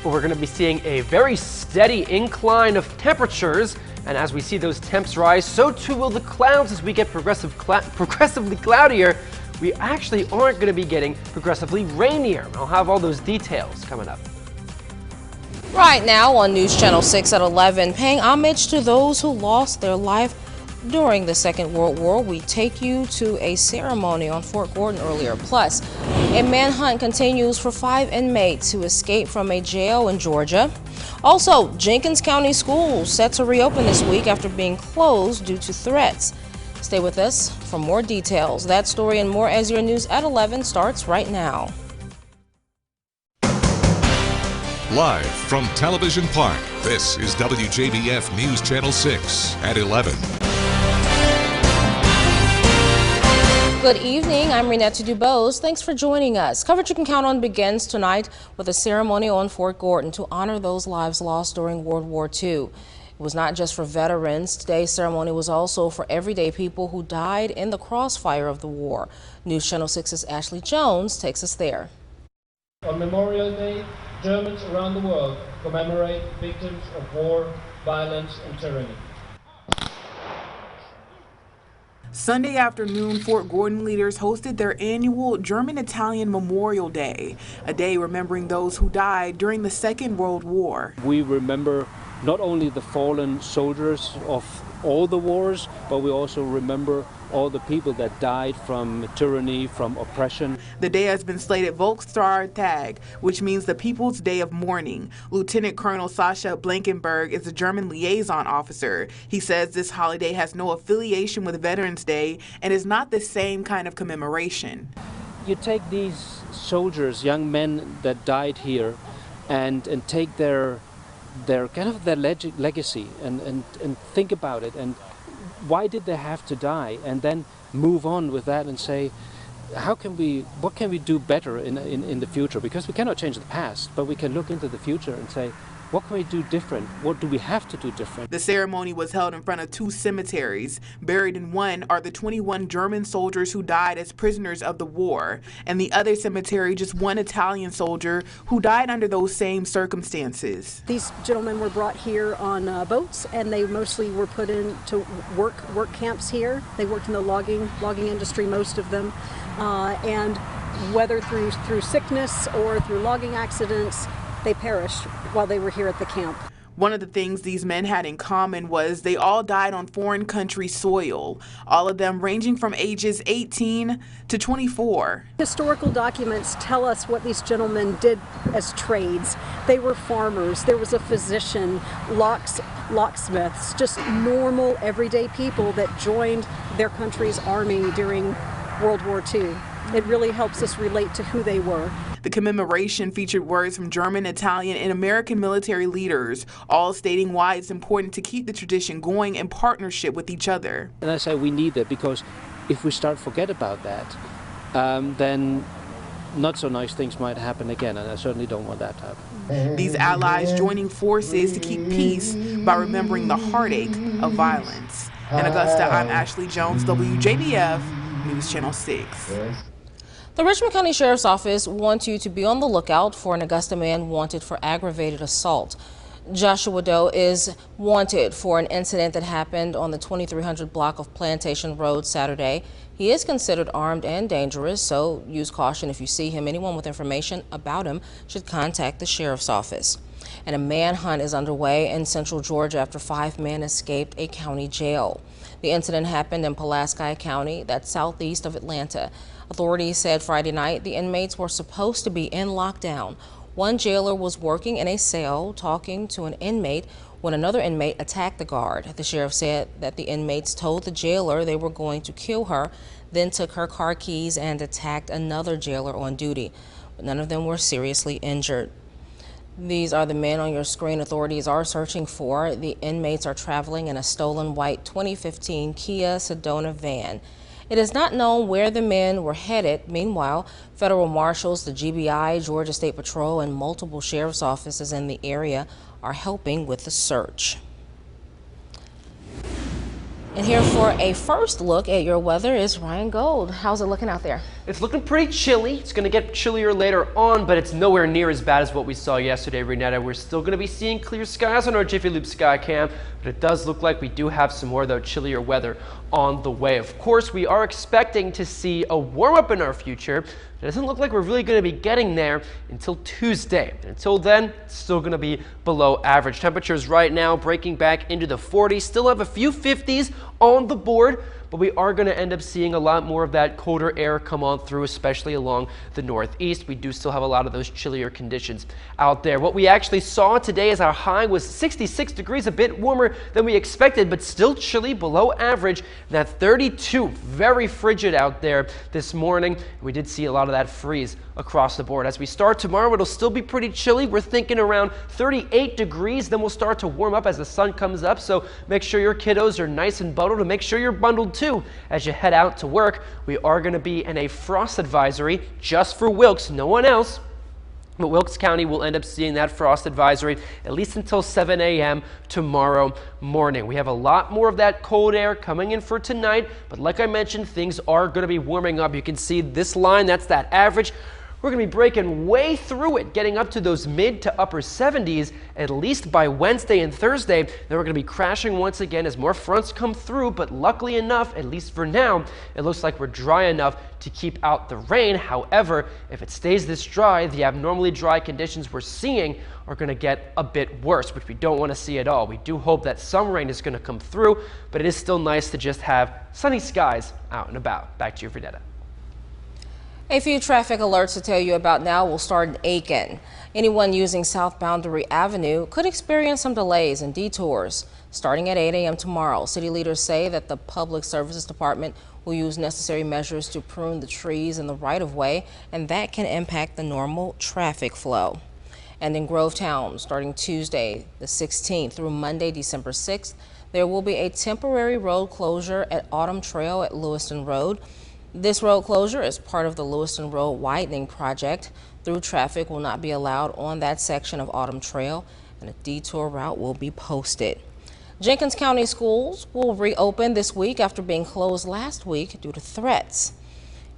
but we're going to be seeing a very steady incline of temperatures. And as we see those temps rise, so too will the clouds as we get progressively cloudier. We actually aren't going to be getting progressively rainier. I'll have all those details coming up. Right now on News Channel 6 at 11, paying homage to those who lost their life during the Second World War, we take you to a ceremony on Fort Gordon earlier. Plus, a manhunt continues for 5 inmates who escaped from a jail in Georgia. Also, Jenkins County schools set to reopen this week after being closed due to threats. Stay with us for more details. That story and more as your news at 11 starts right now. Live from Television Park, this is WJBF News Channel 6 at 11. Good evening, I'm Renetta DuBose. Thanks for joining us. Coverage you can count on begins tonight with a ceremony on Fort Gordon to honor those lives lost during World War II. It was not just for veterans. Today's ceremony was also for everyday people who died in the crossfire of the war. News Channel 6's Ashley Jones takes us there. On Memorial Day, Germans around the world commemorate victims of war, violence, and tyranny. Sunday afternoon, Fort Gordon leaders hosted their annual German-Italian Memorial Day, a day remembering those who died during the Second World War. We remember not only the fallen soldiers of all the wars, but we also remember all the people that died from tyranny, from oppression. The day has been slated Volkstag, which means the People's Day of Mourning. Lieutenant Colonel Sascha Blankenberg is the German liaison officer. He says this holiday has no affiliation with Veterans Day and is not the same kind of commemoration. You take these soldiers, young men that died here, and take their legacy and think about it, and why did they have to die, and then move on with that and say, what can we do better in the future? Because we cannot change the past, but we can look into the future and say, what can we do different? What do we have to do different? The ceremony was held in front of 2 cemeteries. Buried in one are the 21 German soldiers who died as prisoners of the war, and the other cemetery just 1 Italian soldier who died under those same circumstances. These gentlemen were brought here on boats, and they mostly were put into work camps here. They worked in the logging industry, most of them, and whether through sickness or through logging accidents, they perished while they were here at the camp. One of the things these men had in common was they all died on foreign country soil, all of them ranging from ages 18 to 24. Historical documents tell us what these gentlemen did as trades. They were farmers, there was a physician, locksmiths, just normal everyday people that joined their country's army during World War II. It really helps us relate to who they were. The commemoration featured words from German, Italian, and American military leaders, all stating why it's important to keep the tradition going in partnership with each other. And I say we need that, because if we forget about that, then not so nice things might happen again, and I certainly don't want that to happen. These allies joining forces to keep peace by remembering the heartache of violence. In Augusta, I'm Ashley Jones, WJBF News Channel 6. The Richmond County Sheriff's Office wants you to be on the lookout for an Augusta man wanted for aggravated assault. Joshua Doe is wanted for an incident that happened on the 2300 block of Plantation Road Saturday. He is considered armed and dangerous, so use caution if you see him. Anyone with information about him should contact the Sheriff's Office. And a manhunt is underway in central Georgia after 5 men escaped a county jail. The incident happened in Pulaski County, that's southeast of Atlanta. Authorities said Friday night the inmates were supposed to be in lockdown. One jailer was working in a cell talking to an inmate when another inmate attacked the guard. The sheriff said that the inmates told the jailer they were going to kill her, then took her car keys and attacked another jailer on duty. But none of them were seriously injured. These are the men on your screen authorities are searching for. The inmates are traveling in a stolen white 2015 Kia Sedona van. It is not known where the men were headed. Meanwhile, federal marshals, the GBI, Georgia State Patrol, and multiple sheriff's offices in the area are helping with the search. And here for a first look at your weather is Ryan Gold. How's it looking out there? It's looking pretty chilly. It's going to get chillier later on, but it's nowhere near as bad as what we saw yesterday, Renetta. We're still going to be seeing clear skies on our Jiffy Lube sky cam, but it does look like we do have some more, though, chillier weather on the way. Of course, we are expecting to see a warm-up in our future. It doesn't look like we're really going to be getting there until Tuesday. Until then, it's still going to be below average. Temperatures right now breaking back into the 40s. Still have a few 50s on the board, but we are going to end up seeing a lot more of that colder air come on through, especially along the northeast. We do still have a lot of those chillier conditions out there. What we actually saw today as our high was 66 degrees, a bit warmer than we expected, but still chilly, below average. That 32, very frigid out there this morning. We did see a lot of that freeze across the board. As we start tomorrow, it'll still be pretty chilly. We're thinking around 38 degrees. Then we'll start to warm up as the sun comes up. So make sure your kiddos are nice and bundled, and make sure you're bundled too as you head out to work. We are going to be in a frost advisory just for Wilkes, no one else. But Wilkes County will end up seeing that frost advisory at least until 7 a.m. tomorrow morning. We have a lot more of that cold air coming in for tonight, but like I mentioned, things are going to be warming up. You can see this line, that's that average. We're going to be breaking way through it, getting up to those mid to upper 70s, at least by Wednesday and Thursday. Then we're going to be crashing once again as more fronts come through, but luckily enough, at least for now, it looks like we're dry enough to keep out the rain. However, if it stays this dry, the abnormally dry conditions we're seeing are going to get a bit worse, which we don't want to see at all. We do hope that some rain is going to come through, but it is still nice to just have sunny skies out and about. Back to you, Renetta. A few traffic alerts to tell you about now will start in Aiken. Anyone using South Boundary Avenue could experience some delays and detours starting at 8 a.m. tomorrow. City leaders say that the Public Services Department will use necessary measures to prune the trees in the right-of-way, and that can impact the normal traffic flow. And in Grovetown, starting Tuesday the 16th through Monday December 6th, there will be a temporary road closure at Autumn Trail at Lewiston Road. This road closure is part of the Lewiston Road widening project. Through traffic will not be allowed on that section of Autumn Trail, and a detour route will be posted. Jenkins County schools will reopen this week after being closed last week due to threats.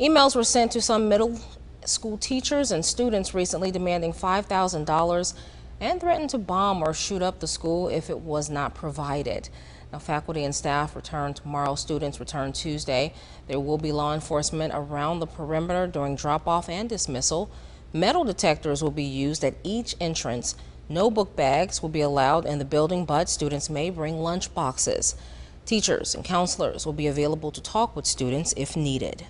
Emails were sent to some middle school teachers and students recently demanding $5,000 and threatened to bomb or shoot up the school if it was not provided. Now, faculty and staff return tomorrow. Students return Tuesday. There will be law enforcement around the perimeter during drop-off and dismissal. Metal detectors will be used at each entrance. No book bags will be allowed in the building, but students may bring lunch boxes. Teachers and counselors will be available to talk with students if needed.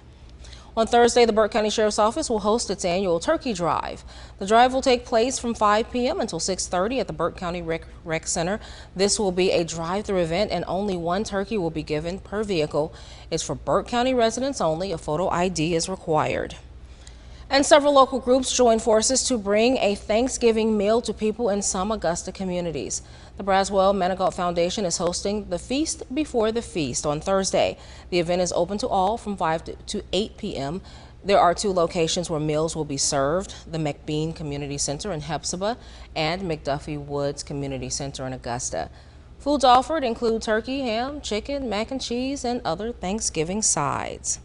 On Thursday, the Burke County Sheriff's Office will host its annual Turkey Drive. The drive will take place from 5 p.m. until 6:30 at the Burke County Rec Center. This will be a drive-through event, and only one turkey will be given per vehicle. It's for Burke County residents only. A photo ID is required. And several local groups join forces to bring a Thanksgiving meal to people in some Augusta communities. The Braswell Manigault Foundation is hosting the Feast Before the Feast on Thursday. The event is open to all from 5 to 8 p.m. There are 2 locations where meals will be served: the McBean Community Center in Hepzibah and McDuffie Woods Community Center in Augusta. Foods offered include turkey, ham, chicken, mac and cheese, and other Thanksgiving sides.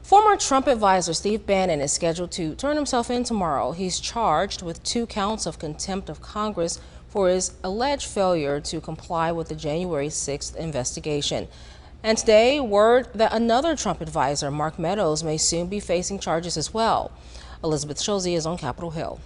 Former Trump advisor Steve Bannon is scheduled to turn himself in tomorrow. He's charged with 2 counts of contempt of Congress for his alleged failure to comply with the January 6th investigation. And today, word that another Trump advisor, Mark Meadows, may soon be facing charges as well. Elizabeth Schulze is on Capitol Hill.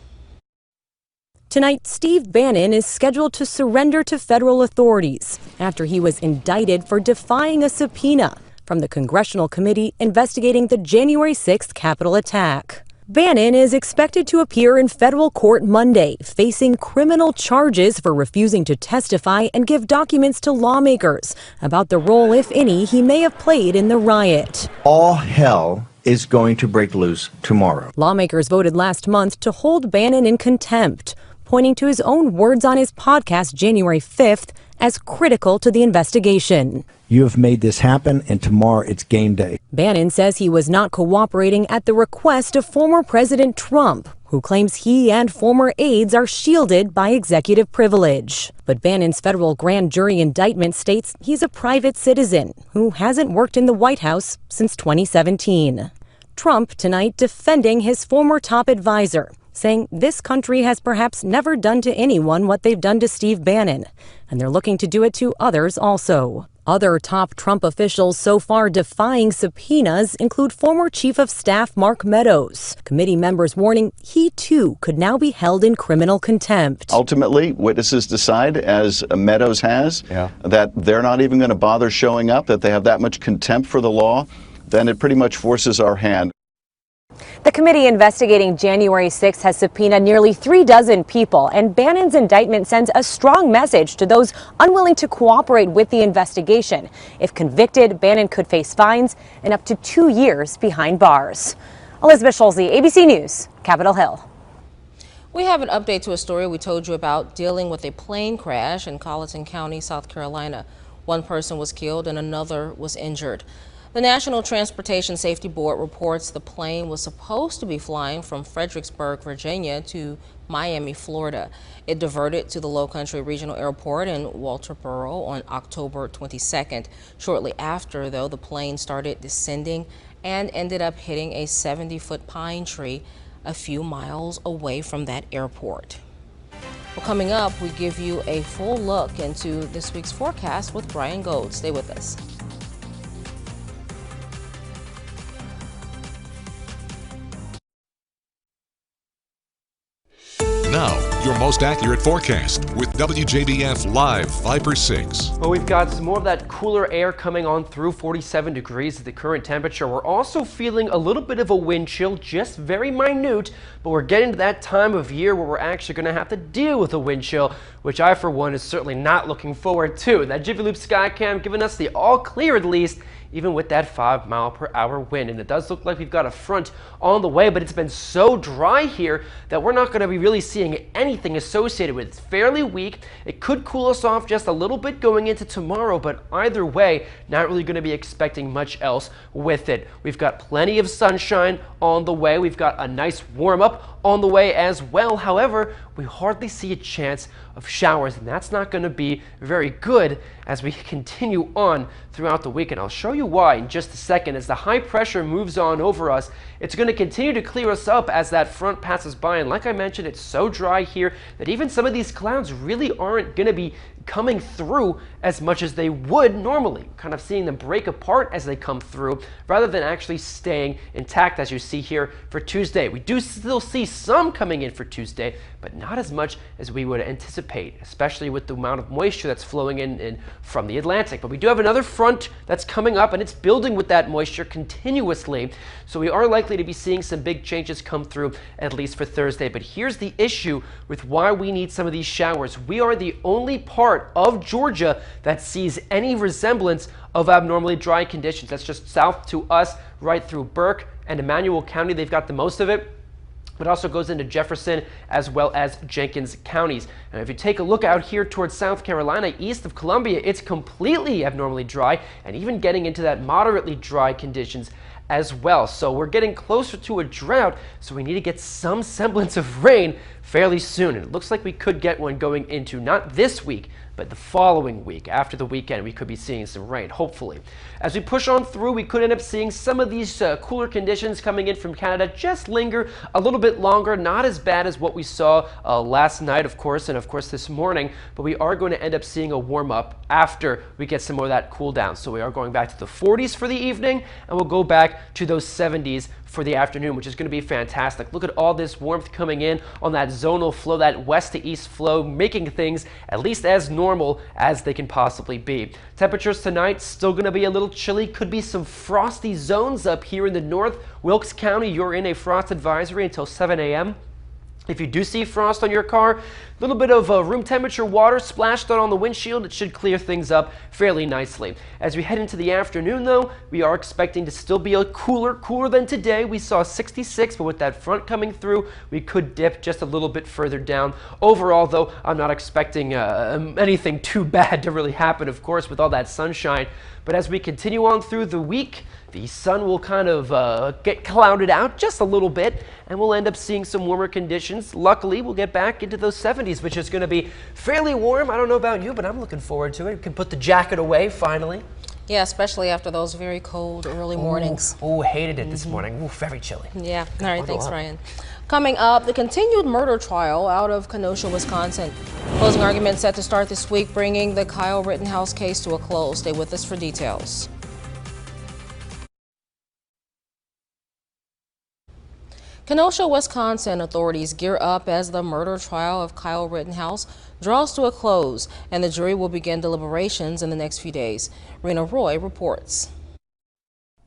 Tonight, Steve Bannon is scheduled to surrender to federal authorities after he was indicted for defying a subpoena from the congressional committee investigating the January 6th Capitol attack. Bannon is expected to appear in federal court Monday, facing criminal charges for refusing to testify and give documents to lawmakers about the role, if any, he may have played in the riot. All hell is going to break loose tomorrow. Lawmakers voted last month to hold Bannon in contempt, pointing to his own words on his podcast January 5th as critical to the investigation. You have made this happen, and tomorrow it's game day. Bannon says he was not cooperating at the request of former President Trump, who claims he and former aides are shielded by executive privilege. But Bannon's federal grand jury indictment states he's a private citizen who hasn't worked in the White House since 2017. Trump tonight defending his former top advisor, saying this country has perhaps never done to anyone what they've done to Steve Bannon, and they're looking to do it to others also. Other top Trump officials so far defying subpoenas include former Chief of Staff Mark Meadows. Committee members warning he too could now be held in criminal contempt. Ultimately, witnesses decide, as Meadows has, that they're not even going to bother showing up, that they have that much contempt for the law, then it pretty much forces our hand. The committee investigating January 6th has subpoenaed nearly 36 people, and Bannon's indictment sends a strong message to those unwilling to cooperate with the investigation. If convicted, Bannon could face fines and up to 2 years behind bars. Elizabeth Schulze, ABC News, Capitol Hill. We have an update to a story we told you about dealing with a plane crash in Colleton County, South Carolina. One person was killed and another was injured. The National Transportation Safety Board reports the plane was supposed to be flying from Fredericksburg, Virginia to Miami, Florida. It diverted to the Lowcountry Regional Airport in Walterboro on October 22nd. Shortly after, though, the plane started descending and ended up hitting a 70-foot pine tree a few miles away from that airport. Well, coming up, we give you a full look into this week's forecast with Brian Gold. Stay with us. Now, your most accurate forecast with WJBF Live Viper 6. Well, we've got some more of that cooler air coming on through. 47 degrees is the current temperature. We're also feeling a little bit of a wind chill, just very minute, but we're getting to that time of year where we're actually going to have to deal with a wind chill, which I, for one, is certainly not looking forward to. That Jiffy Loop Skycam giving us the all clear at least, even with that 5-mile-per-hour wind. And it does look like we've got a front on the way, but it's been so dry here that we're not going to be really seeing anything associated with it. It's fairly weak. It could cool us off just a little bit going into tomorrow, but either way, not really going to be expecting much else with it. We've got plenty of sunshine on the way. We've got a nice warm-up on the way as well. However, we hardly see a chance of showers, and that's not going to be very good as we continue on throughout the weekend. I'll show you why in just a second. As the high pressure moves on over us, it's going to continue to clear us up as that front passes by, and like I mentioned, it's so dry here that even some of these clouds really aren't going to be coming through as much as they would normally, kind of seeing them break apart as they come through rather than actually staying intact, as you see here for Tuesday. We do still see some coming in for Tuesday, but not as much as we would anticipate, especially with the amount of moisture that's flowing in from the Atlantic. But we do have another front that's coming up, and it's building with that moisture continuously, so we are likely to be seeing some big changes come through, at least for Thursday. But here's the issue with why we need some of these showers. We are the only part of Georgia that sees any resemblance of abnormally dry conditions. That's just south to us, right through Burke and Emmanuel County. They've got the most of it. It also goes into Jefferson as well as Jenkins counties. And if you take a look out here towards South Carolina, east of Columbia, it's completely abnormally dry and even getting into that moderately dry conditions as well. So we're getting closer to a drought, so we need to get some semblance of rain fairly soon. And it looks like we could get one going into not this week, but the following week. After the weekend, we could be seeing some rain, hopefully. As we push on through, we could end up seeing some of these cooler conditions coming in from Canada just linger a little bit longer. Not as bad as what we saw last night, of course, and of course this morning, but we are going to end up seeing a warm up after we get some more of that cool down. So we are going back to the 40s for the evening, and we'll go back to those 70s for the afternoon, which is going to be fantastic. Look at all this warmth coming in on that zonal flow, that west to east flow, making things at least as normal as they can possibly be. Temperatures tonight still going to be a little chilly. Could be some frosty zones up here in the north. Wilkes County, you're in a frost advisory until 7 a.m. If you do see frost on your car, a little bit of room temperature water splashed on the windshield, it should clear things up fairly nicely. As we head into the afternoon, though, we are expecting to still be a cooler than today. We saw 66, but with that front coming through, we could dip just a little bit further down. Overall, though, I'm not expecting anything too bad to really happen, of course, with all that sunshine. But as we continue on through the week, the sun will kind of get clouded out just a little bit, and we'll end up seeing some warmer conditions. Luckily, we'll get back into those 70s, which is going to be fairly warm. I don't know about you, but I'm looking forward to it. We can put the jacket away finally. Yeah, especially after those very cold early mornings. Oh, hated it this morning. Ooh, very chilly. Yeah. All right, thanks, Ryan. Coming up, the continued murder trial out of Kenosha, Wisconsin. Closing arguments set to start this week, bringing the Kyle Rittenhouse case to a close. Stay with us for details. Kenosha, Wisconsin authorities gear up as the murder trial of Kyle Rittenhouse draws to a close, and the jury will begin deliberations in the next few days. Reena Roy reports.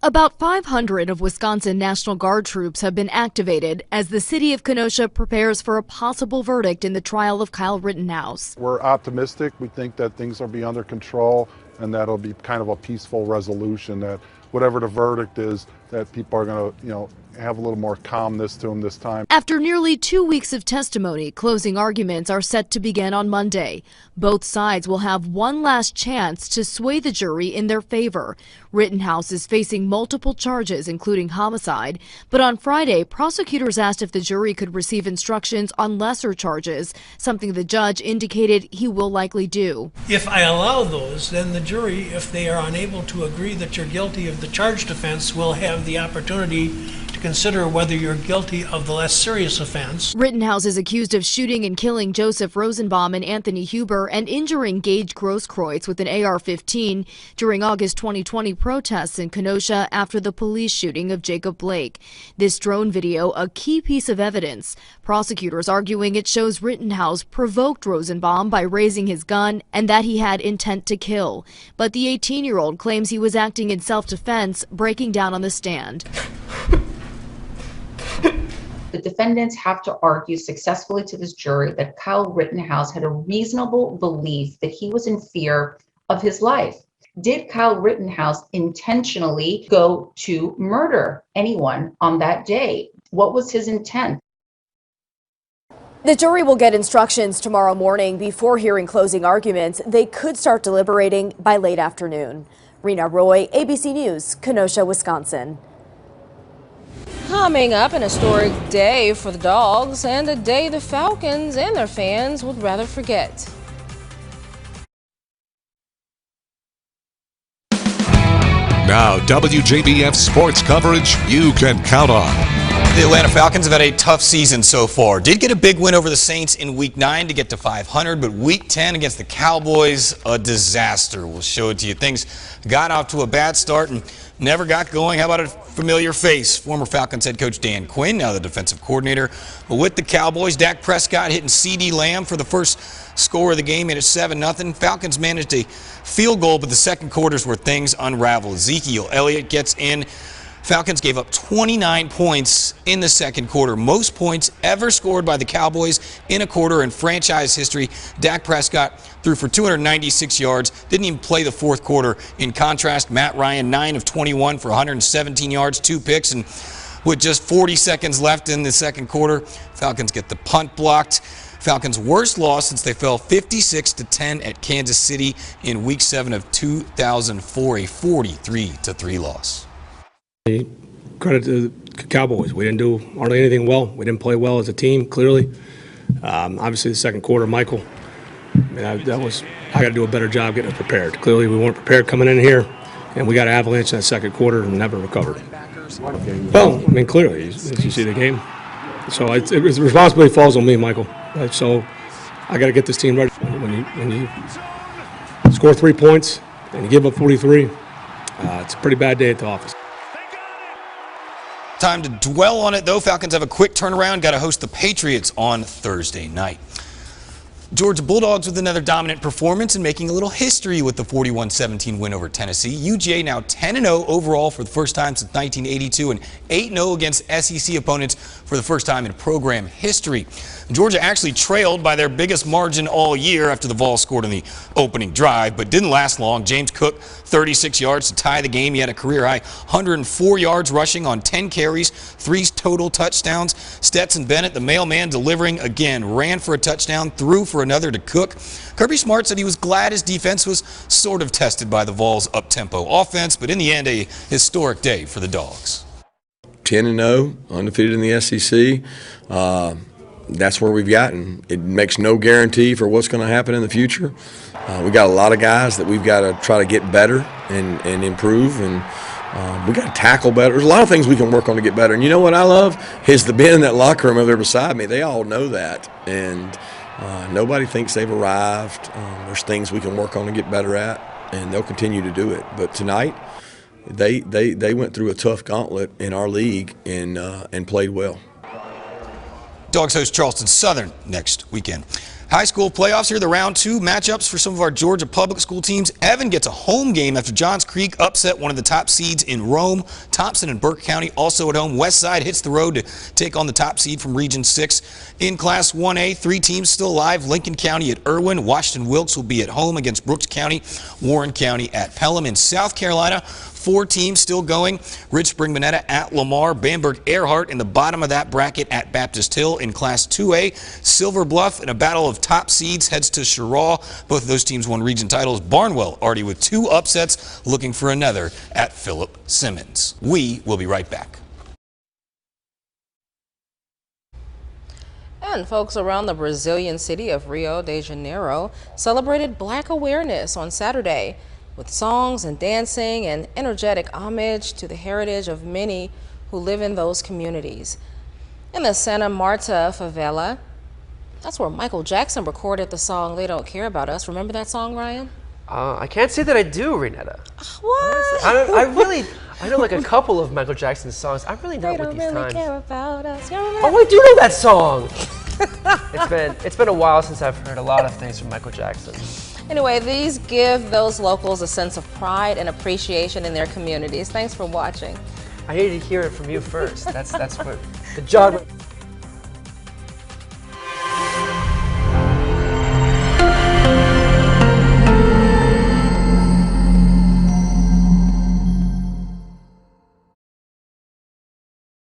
About 500 of Wisconsin National Guard troops have been activated as the city of Kenosha prepares for a possible verdict in the trial of Kyle Rittenhouse. We're optimistic. We think that things will be under control and that'll be kind of a peaceful resolution, that whatever the verdict is, that people are going to, have a little more calmness to them this time. After nearly 2 weeks of testimony, closing arguments are set to begin on Monday. Both sides will have one last chance to sway the jury in their favor. Rittenhouse is facing multiple charges, including homicide, but on Friday, prosecutors asked if the jury could receive instructions on lesser charges, something the judge indicated he will likely do. If I allow those, then the jury, if they are unable to agree that you're guilty of the charged offense, will have the opportunity to consider whether you're guilty of the less serious offense. Rittenhouse is accused of shooting and killing Joseph Rosenbaum and Anthony Huber and injuring Gage Grosskreutz with an AR-15 during August 2020 protests in Kenosha after the police shooting of Jacob Blake. This drone video, a key piece of evidence. Prosecutors arguing it shows Rittenhouse provoked Rosenbaum by raising his gun and that he had intent to kill. But the 18-year-old claims he was acting in self-defense, breaking down on the stand. The defendants have to argue successfully to this jury that Kyle Rittenhouse had a reasonable belief that he was in fear of his life. Did Kyle Rittenhouse intentionally go to murder anyone on that day? What was his intent? The jury will get instructions tomorrow morning before hearing closing arguments. They could start deliberating by late afternoon. Reena Roy, ABC News, Kenosha, Wisconsin. Coming up, an historic day for the Dogs and a day the Falcons and their fans would rather forget. Now, WJBF sports coverage you can count on. The Atlanta Falcons have had a tough season so far. Did get a big win over the Saints in Week 9 to get to 500, but Week 10 against the Cowboys, a disaster. We'll show it to you. Things got off to a bad start and never got going. How about a familiar face? Former Falcons head coach Dan Quinn, now the defensive coordinator. But with the Cowboys, Dak Prescott hitting C.D. Lamb for the first score of the game, made it 7-0. Falcons managed a field goal, but the second quarter is where things unravel. Ezekiel Elliott gets in. Falcons gave up 29 points in the second quarter, most points ever scored by the Cowboys in a quarter in franchise history. Dak Prescott threw for 296 yards, didn't even play the fourth quarter. In contrast, Matt Ryan, 9 of 21 for 117 yards, 2 picks, and with just 40 seconds left in the second quarter, Falcons get the punt blocked. Falcons' worst loss since they fell 56-10 at Kansas City in Week 7 of 2004, a 43-3 loss. Credit to the Cowboys. We didn't do hardly anything well. We didn't play well as a team, clearly. Obviously, the second quarter, Michael, I got to do a better job getting us prepared. Clearly, we weren't prepared coming in here, and we got an avalanche in that second quarter and never recovered. Well, clearly, as you see the game. So the responsibility falls on me, Michael. So I got to get this team ready. When you score 3 points and you give up 43, it's a pretty bad day at the office. Time to dwell on it, though. Falcons have a quick turnaround. Got to host the Patriots on Thursday night. Georgia Bulldogs with another dominant performance and making a little history with the 41-17 win over Tennessee. UGA now 10-0 overall for the first time since 1982 and 8-0 against SEC opponents for the first time in program history. Georgia actually trailed by their biggest margin all year after the Vols scored on the opening drive, but didn't last long. James Cook, 36 yards to tie the game. He had a career-high 104 yards rushing on 10 carries, 3 total touchdowns. Stetson Bennett, the mailman, delivering again. Ran for a touchdown, threw for another to Cook. Kirby Smart said he was glad his defense was sort of tested by the Vols' up-tempo offense, but in the end, a historic day for the Dogs. 10-0, undefeated in the SEC. That's where we've gotten. It makes no guarantee for what's going to happen in the future. We got a lot of guys that we've got to try to get better and improve, and we got to tackle better. There's a lot of things we can work on to get better. And you know what I love is the being in that locker room over there beside me. They all know that, and nobody thinks they've arrived. There's things we can work on to get better at, and they'll continue to do it. But tonight, they went through a tough gauntlet in our league and played well. Dogs host Charleston Southern next weekend. High school playoffs here, the round 2 matchups for some of our Georgia public school teams. Evan gets a home game after Johns Creek upset one of the top seeds in Rome. Thompson and Burke County also at home. Westside hits the road to take on the top seed from Region 6. In Class 1A, 3 teams still alive. Lincoln County at Irwin. Washington Wilkes will be at home against Brooks County. Warren County at Pelham. In South Carolina, 4 teams still going. Rich Spring Renetta at Lamar. Bamberg Earhart in the bottom of that bracket at Baptist Hill. In Class 2A, Silver Bluff in a battle of top seeds heads to Cheraw. Both of those teams won region titles. Barnwell already with 2 upsets, looking for another at Philip Simmons. We will be right back. And folks around the Brazilian city of Rio de Janeiro celebrated Black Awareness on Saturday with songs and dancing and energetic homage to the heritage of many who live in those communities. In the Santa Marta favela, that's where Michael Jackson recorded the song They Don't Care About Us. Remember that song, Ryan? I can't say that I do, Renetta. What? I know like a couple of Michael Jackson's songs. I really don't with these really times. care about us. Oh, I do know that song. It's been a while since I've heard a lot of things from Michael Jackson. Anyway, these give those locals a sense of pride and appreciation in their communities. Thanks for watching. I needed to hear it from you first. That's what the job.